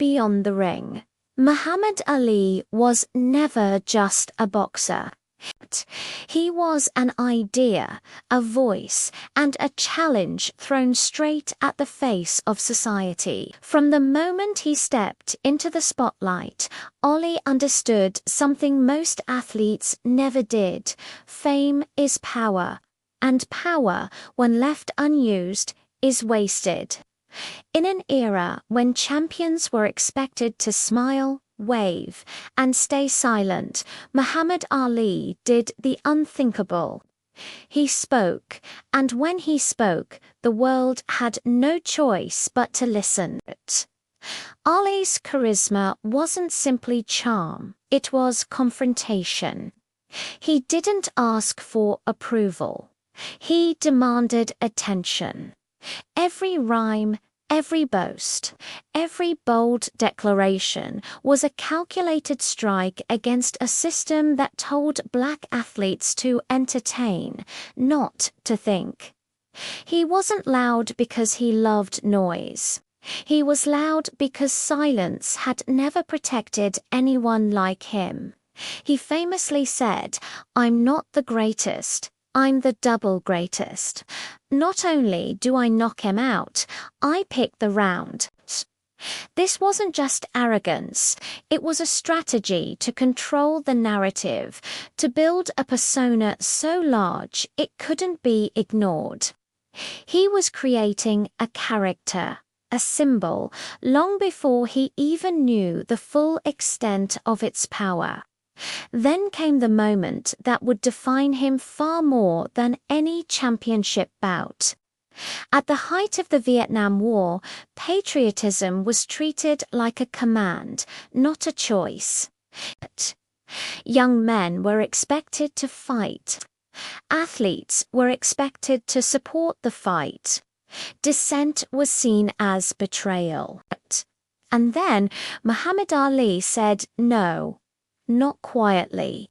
beyond the ring. Muhammad Ali was never just a boxer. He was an idea, a voice, and a challenge thrown straight at the face of society. From the moment he stepped into the spotlight, Ali understood something most athletes never did. Fame is power, and power, when left unused, is wasted. In an era when champions were expected to smile, wave, and stay silent, Muhammad Ali did the unthinkable. He spoke, and when he spoke, the world had no choice but to listen. Ali's charisma wasn't simply charm, it was confrontation. He didn't ask for approval. He demanded attention. Every rhyme, every boast, every bold declaration was a calculated strike against a system that told black athletes to entertain, not to think. He wasn't loud because he loved noise. He was loud because silence had never protected anyone like him. He famously said, "I'm not the greatest. I'm the double greatest. Not only do I knock him out, I pick the round." This wasn't just arrogance, it was a strategy to control the narrative, to build a persona so large it couldn't be ignored. He was creating a character, a symbol, long before he even knew the full extent of its power. Then came the moment that would define him far more than any championship bout. At the height of the Vietnam War, patriotism was treated like a command, not a choice. Young men were expected to fight. Athletes were expected to support the fight. Dissent was seen as betrayal. And then Muhammad Ali said no. Not quietly,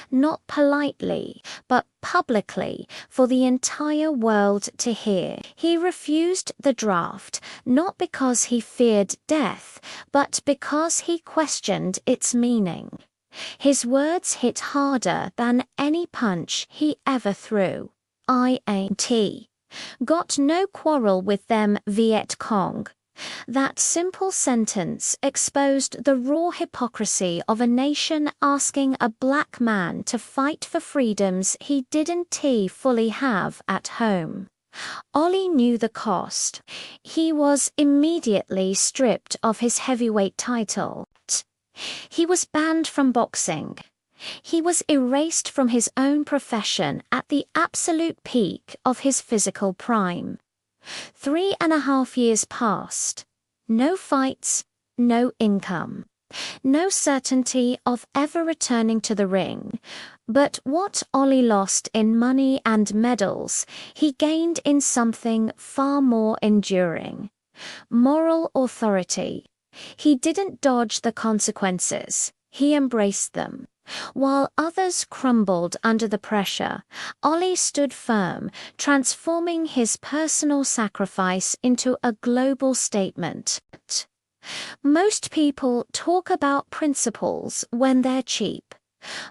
not politely, but publicly, for the entire world to hear. He refused the draft, not because he feared death, but because he questioned its meaning. His words hit harder than any punch he ever threw. I ain't got no quarrel with them Viet Cong. That simple sentence exposed the raw hypocrisy of a nation asking a black man to fight for freedoms he didn't fully have at home. Ali knew the cost. He was immediately stripped of his heavyweight title. He was banned from boxing. He was erased from his own profession at the absolute peak of his physical prime. 3.5 years passed. No fights, no income, no certainty of ever returning to the ring. But what Ali lost in money and medals, he gained in something far more enduring: moral authority. He didn't dodge the consequences, he embraced them. While others crumbled under the pressure, Ali stood firm, transforming his personal sacrifice into a global statement. Most people talk about principles when they're cheap.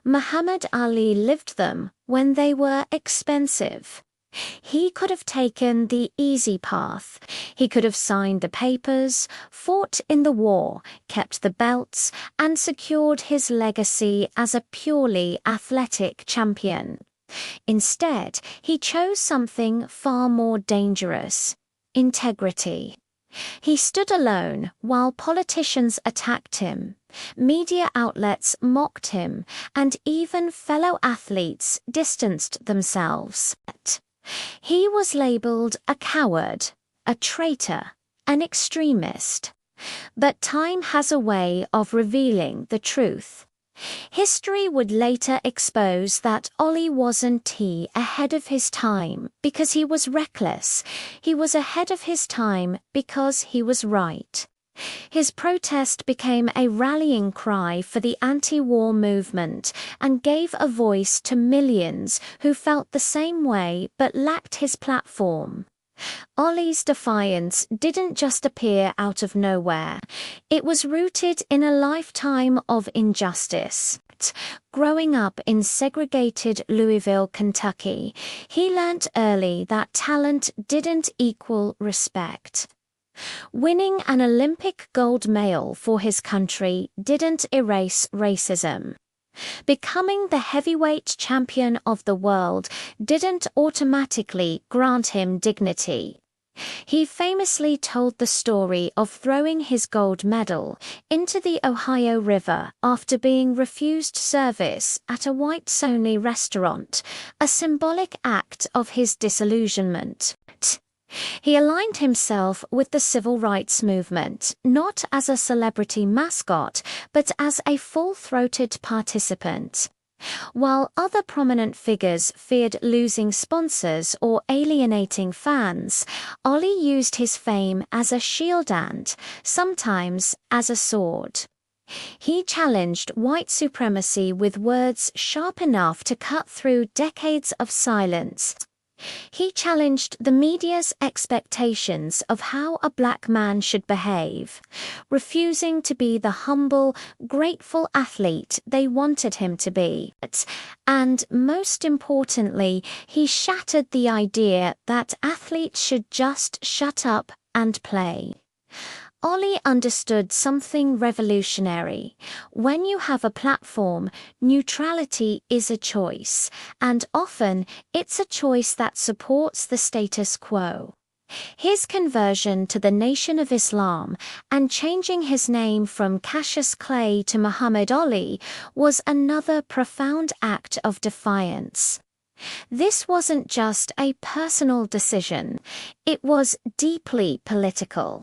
Muhammad Ali lived them when they were expensive. He could have taken the easy path. He could have signed the papers, fought in the war, kept the belts, and secured his legacy as a purely athletic champion. Instead, he chose something far more dangerous: integrity. He stood alone while politicians attacked him, media outlets mocked him, and even fellow athletes distanced themselves. He was labeled a coward, a traitor, an extremist. But time has a way of revealing the truth. History would later expose that Ali wasn't ahead of his time because he was reckless. He was ahead of his time because he was right. His protest became a rallying cry for the anti-war movement and gave a voice to millions who felt the same way but lacked his platform. Ali's defiance didn't just appear out of nowhere. It was rooted in a lifetime of injustice. Growing up in segregated Louisville, Kentucky, he learnt early that talent didn't equal respect. Winning an Olympic gold medal for his country didn't erase racism. Becoming the heavyweight champion of the world didn't automatically grant him dignity. He famously told the story of throwing his gold medal into the Ohio River after being refused service at a whites-only restaurant, a symbolic act of his disillusionment. He aligned himself with the civil rights movement, not as a celebrity mascot, but as a full-throated participant. While other prominent figures feared losing sponsors or alienating fans, Ali used his fame as a shield and, sometimes, as a sword. He challenged white supremacy with words sharp enough to cut through decades of silence. He challenged the media's expectations of how a black man should behave, refusing to be the humble, grateful athlete they wanted him to be. And most importantly, he shattered the idea that athletes should just shut up and play. Ali understood something revolutionary. When you have a platform, neutrality is a choice, and often it's a choice that supports the status quo. His conversion to the Nation of Islam and changing his name from Cassius Clay to Muhammad Ali was another profound act of defiance. This wasn't just a personal decision, it was deeply political.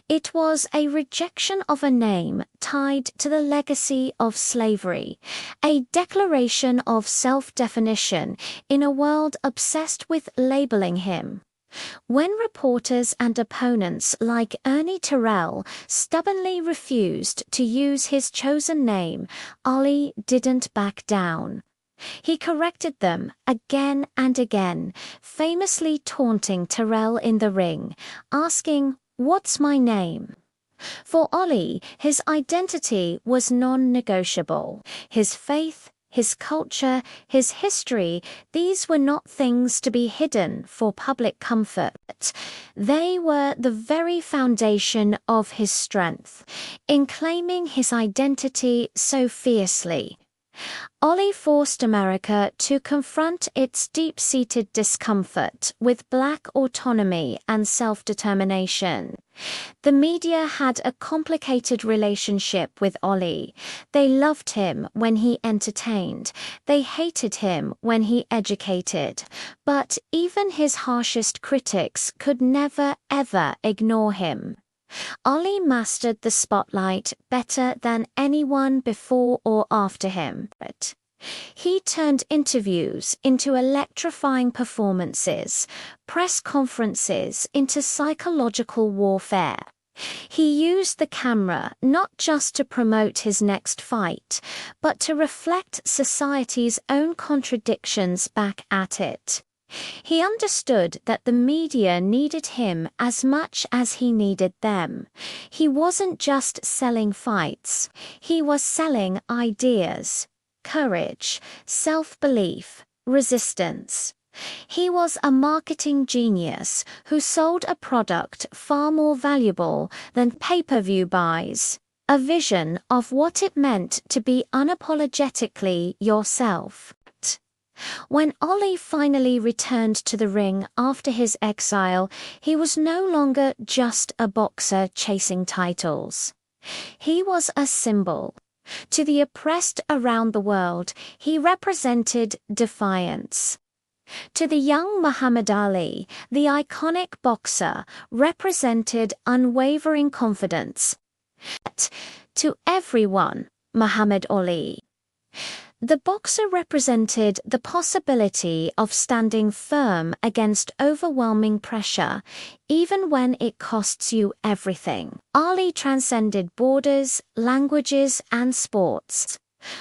It was a rejection of a name tied to the legacy of slavery, a declaration of self-definition in a world obsessed with labeling him. When reporters and opponents like Ernie Terrell stubbornly refused to use his chosen name, Ali didn't back down. He corrected them again and again, famously taunting Terrell in the ring, asking, "What's my name?" For Ali, his identity was non-negotiable. His faith, his culture, his history, these were not things to be hidden for public comfort. They were the very foundation of his strength. In claiming his identity so fiercely, Ali forced America to confront its deep-seated discomfort with black autonomy and self-determination. The media had a complicated relationship with Ali. They loved him when he entertained. They hated him when he educated. But even his harshest critics could never, ever ignore him. Ali mastered the spotlight better than anyone before or after him. He turned interviews into electrifying performances, press conferences into psychological warfare. He used the camera not just to promote his next fight, but to reflect society's own contradictions back at it. He understood that the media needed him as much as he needed them. He wasn't just selling fights, he was selling ideas, courage, self-belief, resistance. He was a marketing genius who sold a product far more valuable than pay-per-view buys, a vision of what it meant to be unapologetically yourself. When Ali finally returned to the ring after his exile, he was no longer just a boxer chasing titles. He was a symbol. To the oppressed around the world, he represented defiance. To the young Muhammad Ali, the iconic boxer represented unwavering confidence. To everyone, Muhammad Ali. The boxer represented the possibility of standing firm against overwhelming pressure, even when it costs you everything. Ali transcended borders, languages, and sports.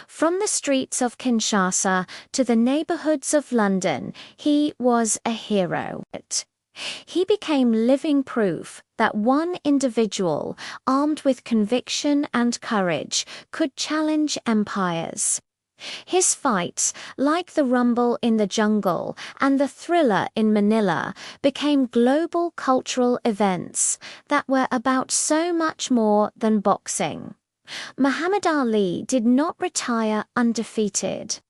From the streets of Kinshasa to the neighborhoods of London, he was a hero. He became living proof that one individual, armed with conviction and courage, could challenge empires. His fights, like the rumble in the jungle and the thriller in Manila, became global cultural events that were about so much more than boxing. Muhammad Ali did not retire undefeated.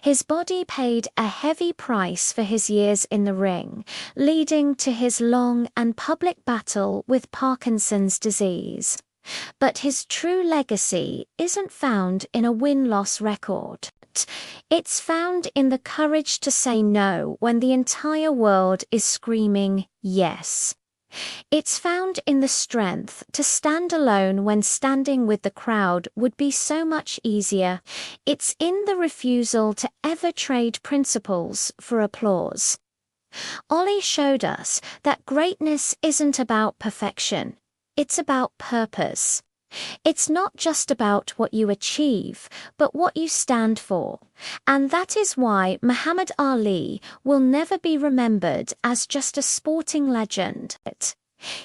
His body paid a heavy price for his years in the ring, leading to his long and public battle with Parkinson's disease. But his true legacy isn't found in a win-loss record. It's found in the courage to say no when the entire world is screaming yes. It's found in the strength to stand alone when standing with the crowd would be so much easier. It's in the refusal to ever trade principles for applause. Ollie showed us that greatness isn't about perfection. It's about purpose. It's not just about what you achieve, but what you stand for. And that is why Muhammad Ali will never be remembered as just a sporting legend.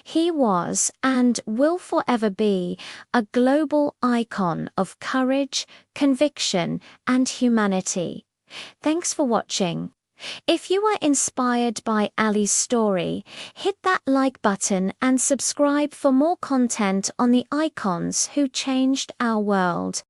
He was and will forever be a global icon of courage, conviction, and humanity. Thanks for watching. If you were inspired by Ali's story, hit that like button and subscribe for more content on the icons who changed our world.